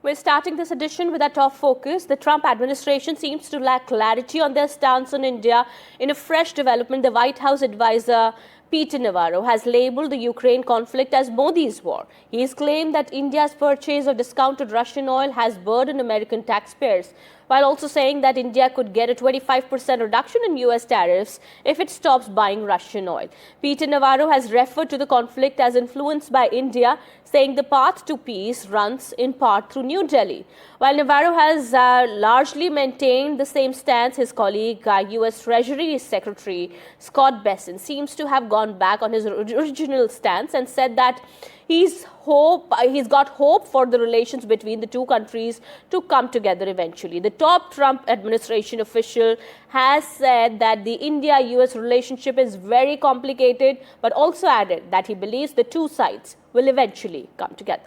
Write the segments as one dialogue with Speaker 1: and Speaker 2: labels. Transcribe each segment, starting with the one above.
Speaker 1: We're starting this edition with our top focus. The Trump administration seems to lack clarity on their stance on India. In a fresh development, the White House advisor Peter Navarro has labelled the Ukraine conflict as Modi's war. He has claimed that India's purchase of discounted Russian oil has burdened American taxpayers, while also saying that India could get a 25% reduction in US tariffs if it stops buying Russian oil. Peter Navarro has referred to the conflict as influenced by India, saying the path to peace runs in part through New Delhi. While Navarro has largely maintained the same stance, his colleague, US Treasury Secretary Scott Bessent, seems to have gone back on his original stance and said that he's got hope for the relations between the two countries to come together eventually. The top Trump administration official has said that the India-US relationship is very complicated, but also added that he believes the two sides will eventually come together.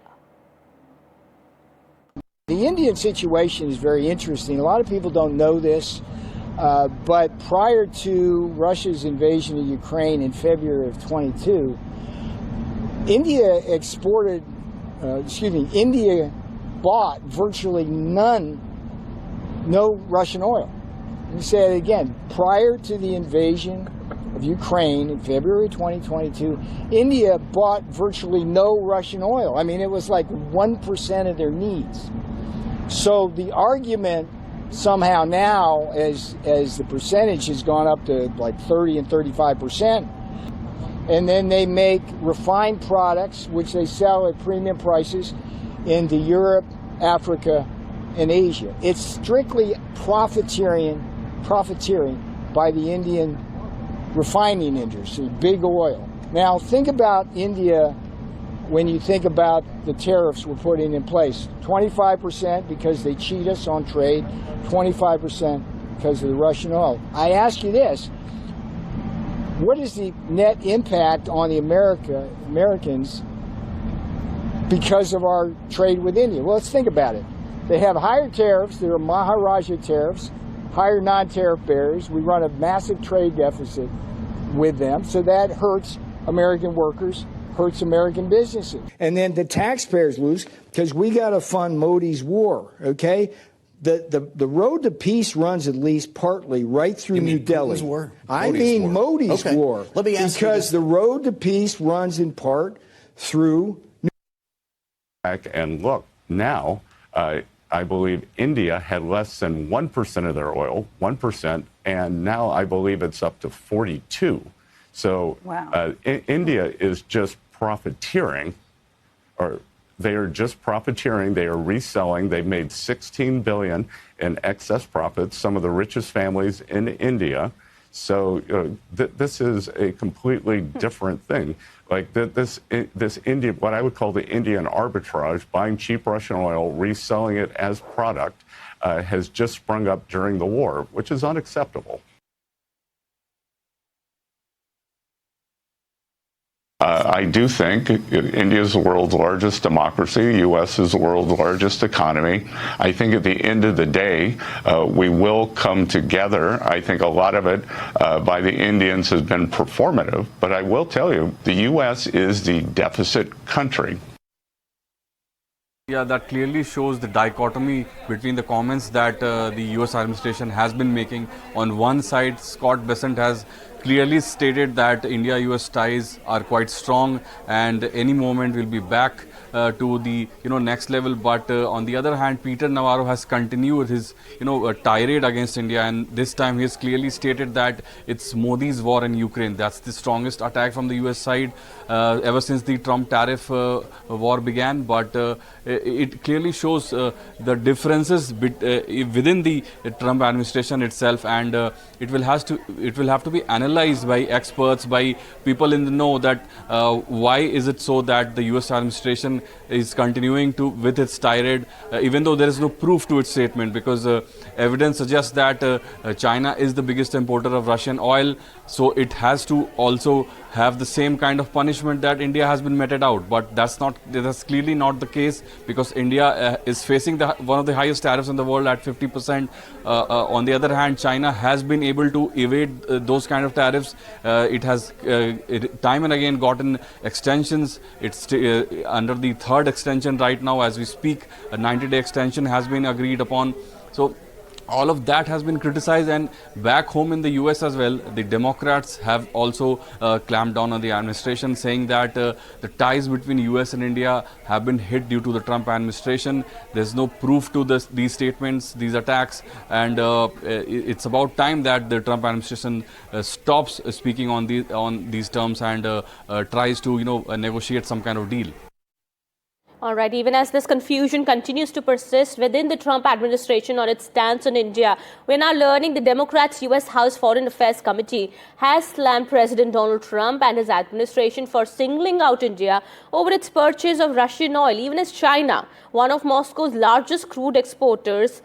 Speaker 2: The Indian situation is very interesting. A lot of people don't know this, but prior to Russia's invasion of Ukraine in February of 22, India bought virtually no Russian oil. Let me say it again. Prior to the invasion of Ukraine in February 2022, India bought virtually no Russian oil. I mean, it was like 1% of their needs. So the argument somehow now, as the percentage has gone up to like 30 and 35%, and then they make refined products, which they sell at premium prices into Europe, Africa, and Asia. It's strictly profiteering by the Indian refining industry, big oil. Now, think about India when you think about the tariffs we're putting in place. 25% because they cheat us on trade, 25% because of the Russian oil. I ask you this. What is the net impact on the Americans because of our trade with India? Well, let's think about it. They have higher tariffs. There are Maharaja tariffs, higher non-tariff barriers. We run a massive trade deficit with them, so that hurts American workers, hurts American businesses. And then the taxpayers lose because we got to fund Modi's war, okay? The road to peace runs at least partly right through New Delhi.
Speaker 3: War?
Speaker 2: I mean Modi's war.
Speaker 3: Let me ask
Speaker 2: because the road to peace runs in part through New
Speaker 4: Delhi. And look, now I believe India had less than 1% of their oil, 1%, and now I believe it's up to 42. So
Speaker 5: wow.
Speaker 4: India is just profiteering, or they are just profiteering. They are reselling. They've made $16 billion in excess profits, some of the richest families in India. So this is a completely different thing. Like this India, what I would call the Indian arbitrage, buying cheap Russian oil, reselling it as product, has just sprung up during the war, which is unacceptable. I do think India is the world's largest democracy. The U.S. is the world's largest economy. I think at the end of the day, we will come together. I think a lot of it by the Indians has been performative. But I will tell you, the U.S. is the deficit country.
Speaker 6: Yeah, that clearly shows the dichotomy between the comments that the U.S. administration has been making. On one side, Scott Bessent has clearly stated that India-US ties are quite strong and any moment will be back to the next level. But on the other hand, Peter Navarro has continued his tirade against India, and this time he has clearly stated that it's Modi's war in Ukraine. That's the strongest attack from the US side ever since the Trump tariff war began. But it clearly shows the differences within the Trump administration itself, and it will have to be analyzed by experts, by people in the know, that why is it so that the US administration is continuing with its tirade, even though there is no proof to its statement, because evidence suggests that China is the biggest importer of Russian oil, so it has to also have the same kind of punishment that India has been meted out. But that's clearly not the case, because India is facing one of the highest tariffs in the world at 50%. On the other hand, China has been able to evade those kind of tariffs. It has time and again gotten extensions. It's under the third extension right now as we speak. A 90-day extension has been agreed upon. So all of that has been criticized, and back home in the US as well, the Democrats have also clamped down on the administration, saying that the ties between US and India have been hit due to the Trump administration. There's no proof to these statements, these attacks, and it's about time that the Trump administration stops speaking on these terms and tries to negotiate some kind of deal.
Speaker 1: All right, even as this confusion continues to persist within the Trump administration on its stance on India, we're now learning the Democrats' U.S. House Foreign Affairs Committee has slammed President Donald Trump and his administration for singling out India over its purchase of Russian oil, even as China, one of Moscow's largest crude exporters,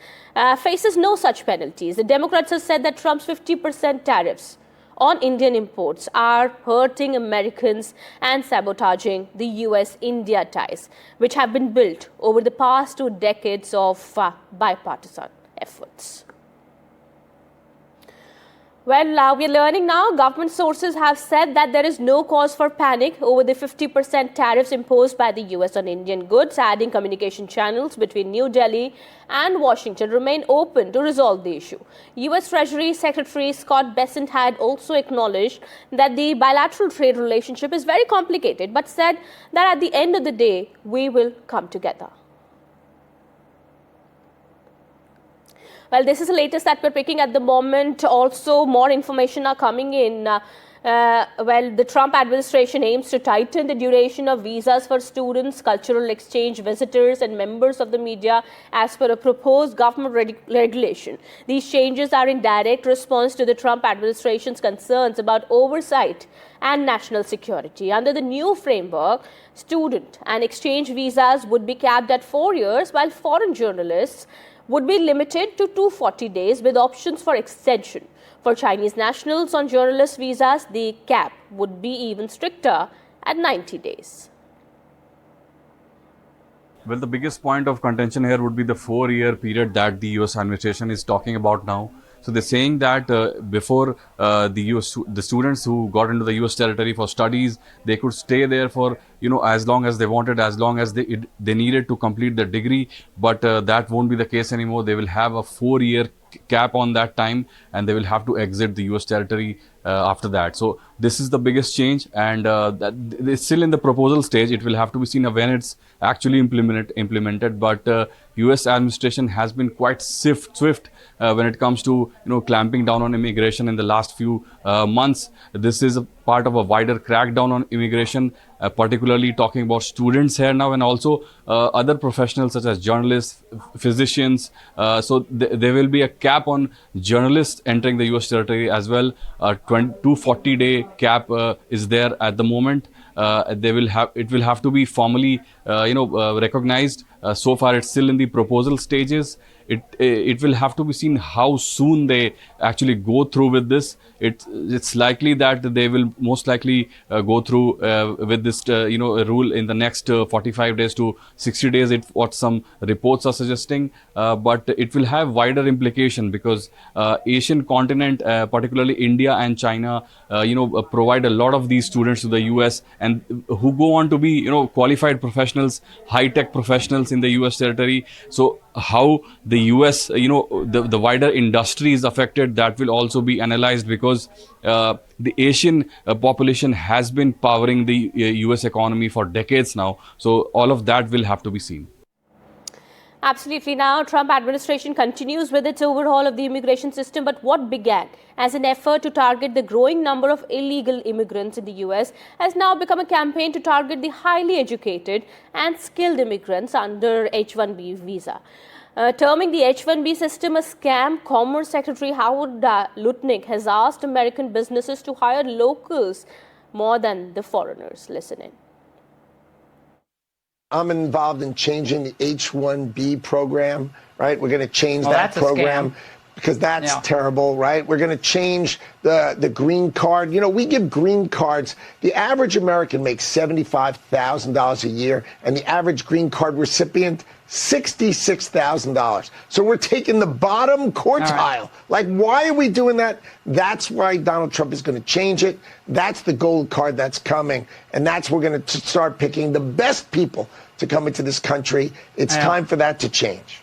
Speaker 1: faces no such penalties. The Democrats have said that Trump's 50% tariffs on Indian imports are hurting Americans and sabotaging the US-India ties, which have been built over the past 2 decades of bipartisan efforts. Well, we're learning now. Government sources have said that there is no cause for panic over the 50% tariffs imposed by the US on Indian goods, adding communication channels between New Delhi and Washington remain open to resolve the issue. US Treasury Secretary Scott Bessent had also acknowledged that the bilateral trade relationship is very complicated, but said that at the end of the day, we will come together. Well, this is the latest that we're picking at the moment. Also, more information are coming in. The Trump administration aims to tighten the duration of visas for students, cultural exchange visitors, and members of the media as per a proposed government regulation. These changes are in direct response to the Trump administration's concerns about oversight and national security. Under the new framework, student and exchange visas would be capped at 4 years, while foreign journalists would be limited to 240 days with options for extension. For Chinese nationals on journalist visas, the cap would be even stricter at 90 days.
Speaker 6: Well, the biggest point of contention here would be the 4-year period that the US administration is talking about now. So they're saying that before the students who got into the US territory for studies, they could stay there for as long as they wanted, as long as they needed to complete their degree. But that won't be the case anymore. They will have a 4-year cap on that time, and they will have to exit the US territory after that. So this is the biggest change, and it's still in the proposal stage. It will have to be seen when it's actually implemented. But US administration has been quite swift when it comes to clamping down on immigration in the last few months. This is a part of a wider crackdown on immigration, particularly talking about students here now, and also other professionals such as journalists, physicians. So there will be a cap on journalists entering the US territory as well. 240-day cap is there at the moment. It will have to be formally recognized. So far it's still in the proposal stages. It will have to be seen how soon they actually go through with this. It's likely that they will most likely go through with this rule in the next 45 days to 60 days, what some reports are suggesting. But it will have wider implication because Asian continent, particularly India and China, provide a lot of these students to the US, and who go on to be qualified professionals, high-tech professionals in the US territory. So how the US, the wider industry is affected, that will also be analyzed, because the Asian population has been powering the US economy for decades now. So all of that will have to be seen.
Speaker 1: Absolutely. Now, Trump administration continues with its overhaul of the immigration system, but what began as an effort to target the growing number of illegal immigrants in the US has now become a campaign to target the highly educated and skilled immigrants under H-1B visa. Terming the H-1B system a scam, Commerce Secretary Howard Lutnick has asked American businesses to hire locals more than the foreigners. Listen in.
Speaker 3: I'm involved in changing the H-1B program, right? We're going to change that program. because that's terrible, right? We're going to change the green card. You know, we give green cards. The average American makes $75,000 a year, and the average green card recipient, $66,000. So we're taking the bottom quartile. Like, why are we doing that? That's why Donald Trump is going to change it. That's the gold card that's coming. And that's we're going to start picking the best people to come into this country. It's time for that to change.